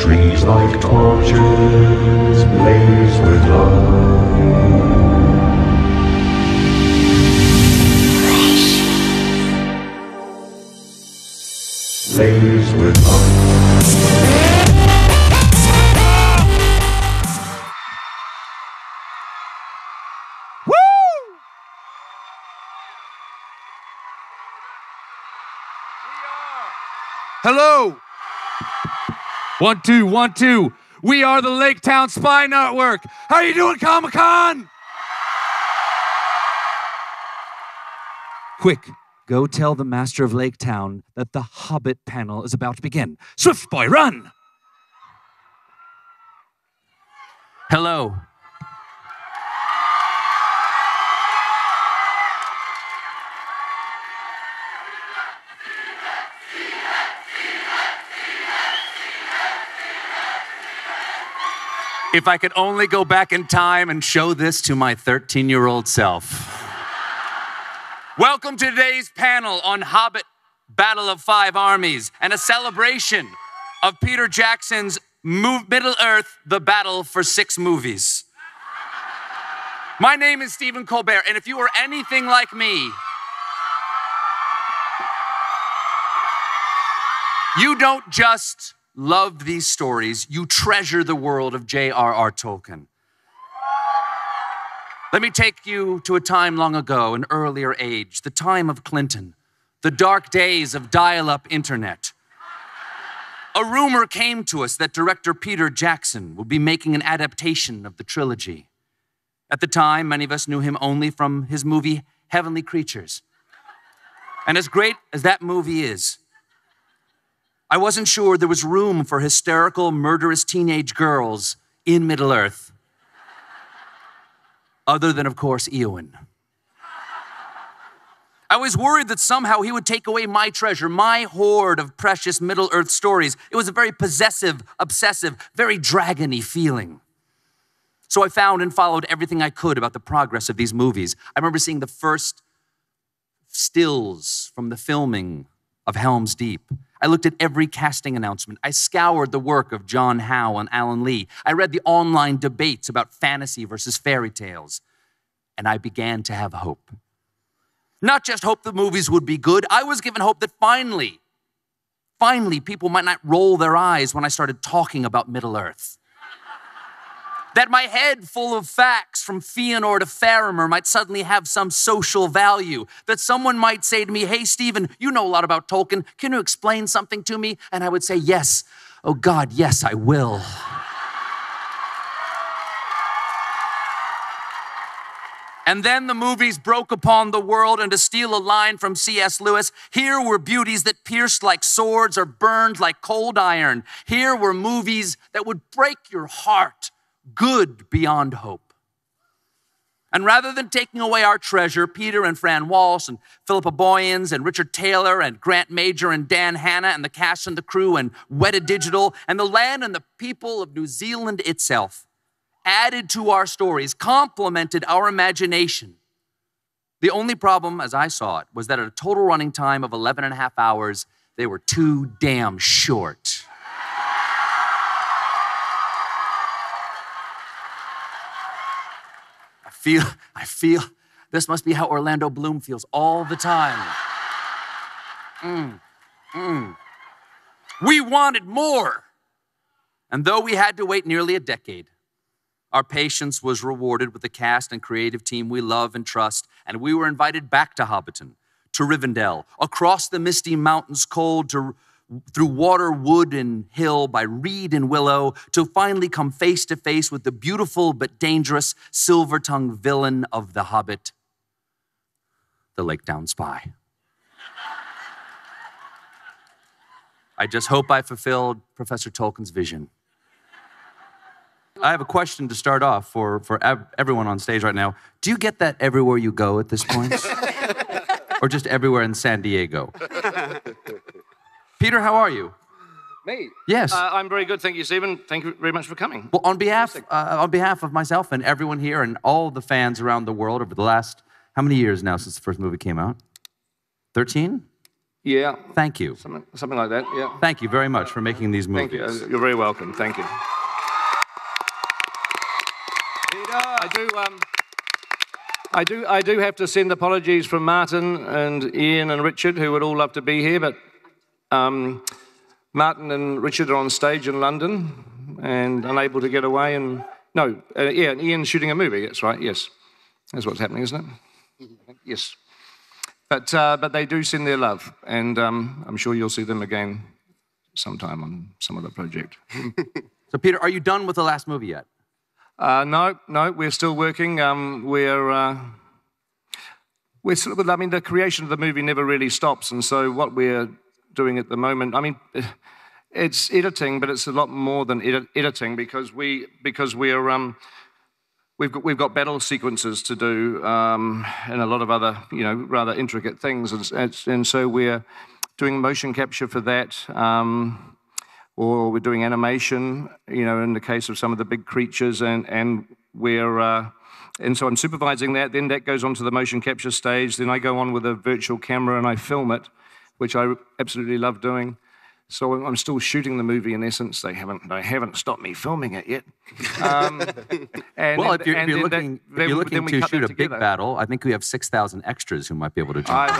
trees like torches blaze with love. Blaze with love. Hello. 1, 2, 1, 2. We are the Lake Town Spy Network. How you doing, Comic-Con? Quick, go tell the master of Lake Town that the Hobbit panel is about to begin. Swift boy, run! Hello. If I could only go back in time and show this to my 13-year-old self. Welcome to today's panel on Hobbit, Battle of Five Armies, and a celebration of Peter Jackson's Middle-earth, The Battle for 6 Movies. My name is Stephen Colbert, and if you are anything like me, you don't just love these stories, you treasure the world of J.R.R. Tolkien. Let me take you to a time long ago, an earlier age, the time of Clinton, the dark days of dial-up internet. A rumor came to us that director Peter Jackson would be making an adaptation of the trilogy. At the time, many of us knew him only from his movie Heavenly Creatures. And as great as that movie is, I wasn't sure there was room for hysterical, murderous teenage girls in Middle-earth. Other than, of course, Eowyn. I was worried that somehow he would take away my treasure, my hoard of precious Middle-earth stories. It was a very possessive, obsessive, very dragon-y feeling. So I found and followed everything I could about the progress of these movies. I remember seeing the first stills from the filming of Helm's Deep. I looked at every casting announcement. I scoured the work of John Howe and Alan Lee. I read the online debates about fantasy versus fairy tales. And I began to have hope. Not just hope the movies would be good. I was given hope that finally, people might not roll their eyes when I started talking about Middle-earth. That my head full of facts from Fëanor to Faramir might suddenly have some social value. That someone might say to me, hey, Stephen, you know a lot about Tolkien. Can you explain something to me? And I would say, yes. Oh, God, yes, I will. And then the movies broke upon the world, and to steal a line from C.S. Lewis, here were beauties that pierced like swords or burned like cold iron. Here were movies that would break your heart. Good beyond hope. And rather than taking away our treasure, Peter and Fran Walsh and Philippa Boyens and Richard Taylor and Grant Major and Dan Hanna and the cast and the crew and Weta Digital and the land and the people of New Zealand itself added to our stories, complemented our imagination. The only problem, as I saw it, was that at a total running time of 11 and a half hours, they were too damn short. I feel, this must be how Orlando Bloom feels all the time. We wanted more. And though we had to wait nearly a decade, our patience was rewarded with the cast and creative team we love and trust, and we were invited back to Hobbiton, to Rivendell, across the misty mountains cold, through water, wood, and hill, by reed and willow, to finally come face to face with the beautiful but dangerous silver-tongued villain of The Hobbit, the Lake Town Spy. I just hope I fulfilled Professor Tolkien's vision. I have a question to start off for everyone on stage right now. Do you get that everywhere you go at this point? Or just everywhere in San Diego? Peter, how are you? Me? Yes. I'm very good, thank you, Stephen. Thank you very much for coming. Well, on behalf of myself and everyone here and all the fans around the world over the last, how many years now since the first movie came out? 13? Yeah. Thank you. Something like that, yeah. Thank you very much for making these movies. Thank you. You're very welcome. Thank you. I do have to send apologies from Martin and Ian and Richard, who would all love to be here, but Martin and Richard are on stage in London and unable to get away. And and Ian's shooting a movie. That's right. Yes, that's what's happening, isn't it? Yes. But they do send their love, and I'm sure you'll see them again sometime on some other project. So, Peter, are you done with the last movie yet? No, we're still working. We're sort of, I mean, the creation of the movie never really stops, and so what we're doing at the moment, I mean, it's editing, but it's a lot more than editing because we've got battle sequences to do and a lot of other, rather intricate things, and so we're doing motion capture for that. Or we're doing animation, in the case of some of the big creatures, and so I'm supervising that. Then that goes on to the motion capture stage. Then I go on with a virtual camera and I film it, which I absolutely love doing. So I'm still shooting the movie in essence. They haven't stopped me filming it yet. If you're looking to shoot a big battle, I think we have 6,000 extras who might be able to jump in.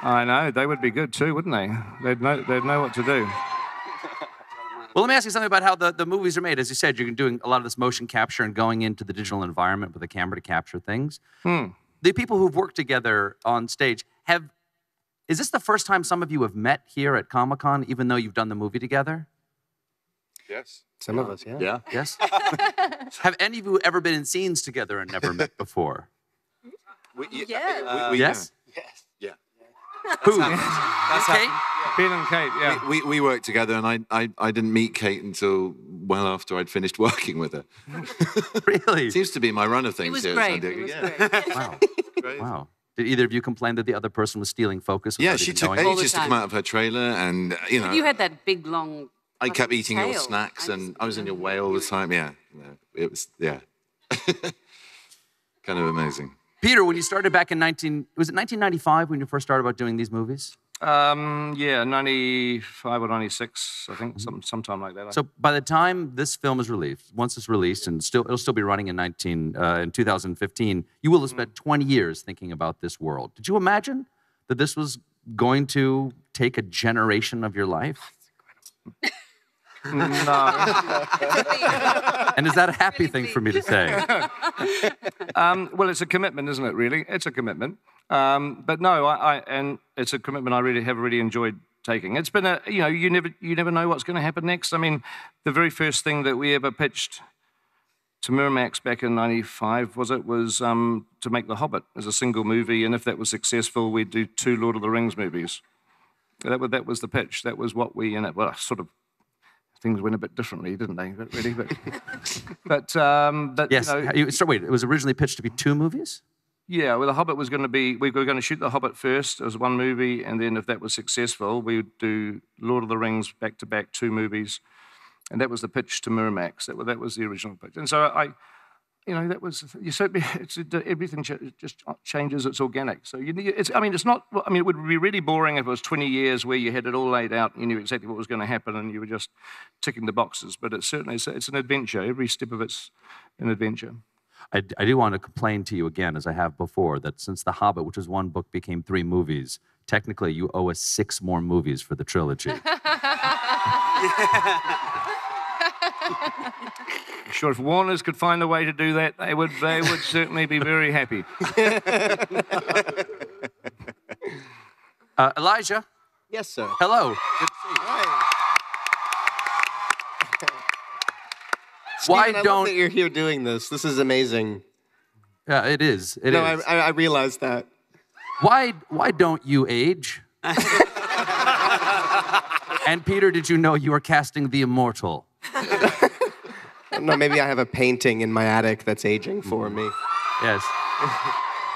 I know, they would be good too, wouldn't they? They'd know what to do. Well, let me ask you something about how the movies are made. As you said, you're doing a lot of this motion capture and going into the digital environment with a camera to capture things. The people who've worked together on stage, is this the first time some of you have met here at Comic-Con, even though you've done the movie together? Yes. Some of us, yeah. Yes? Have any of you ever been in scenes together and never met before? Yes. Yes? Yes. Yeah. Who? That's Kate? Ben and Kate, yeah. We worked together, and I didn't meet Kate until well after I'd finished working with her. Really? Seems to be my run of things. It was here great. at San Diego. It was great. Wow. Great. Wow. Did either of you complain that the other person was stealing focus? Yeah, without she even took knowing? ages to come out of her trailer, and You had that big, long... I kept eating your tail. snacks, and I was in your way all the time. Yeah, it was kind of amazing. Peter, when you started back in 1995 when you first started about doing these movies? 95 or 96, I think, sometime like that. So by the time this film is released, once it's released, and it'll still be running in 2015, you will have spent 20 years thinking about this world. Did you imagine that this was going to take a generation of your life? No. And is that a happy thing for me to say? Well, it's a commitment, isn't it, really? It's a commitment. But no, and it's a commitment I have really enjoyed taking. It's been you never know what's going to happen next. I mean, the very first thing that we ever pitched to Miramax back in 95, was to make The Hobbit as a single movie, and if that was successful, we'd do 2 Lord of the Rings movies. That was the pitch. That was what we, sort of, things went a bit differently, didn't they? But really, but yes. Wait, it was originally pitched to be 2 movies? Yeah, well, The Hobbit was going to be, we were going to shoot The Hobbit first as one movie, and then if that was successful, we would do Lord of the Rings back-to-back 2 movies, and that was the pitch to Miramax. That was the original pitch. And so that was, everything just changes, it's organic. So it would be really boring if it was 20 years where you had it all laid out, you knew exactly what was going to happen, and you were just ticking the boxes. But it's certainly, it's an adventure. Every step of it's an adventure. I do want to complain to you again, as I have before, that since The Hobbit, which was 1 book, became 3 movies, technically you owe us 6 more movies for the trilogy. I'm sure if Warners could find a way to do that, they would certainly be very happy. Elijah? Yes, sir. Hello. Good to see you. Hi. Why Stephen, I love that you're here doing this. This is amazing. Yeah, it is. I realize that. Why don't you age? And Peter, did you know you are casting the immortal? No, maybe I have a painting in my attic that's aging for me. Yes.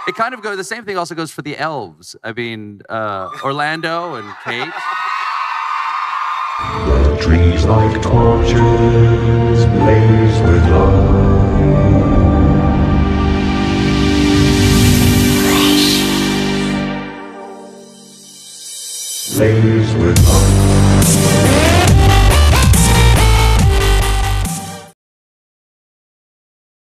It kind of goes, the same thing also goes for the elves. I mean, Orlando and Kate. The trees like torches blaze with light. plays with us.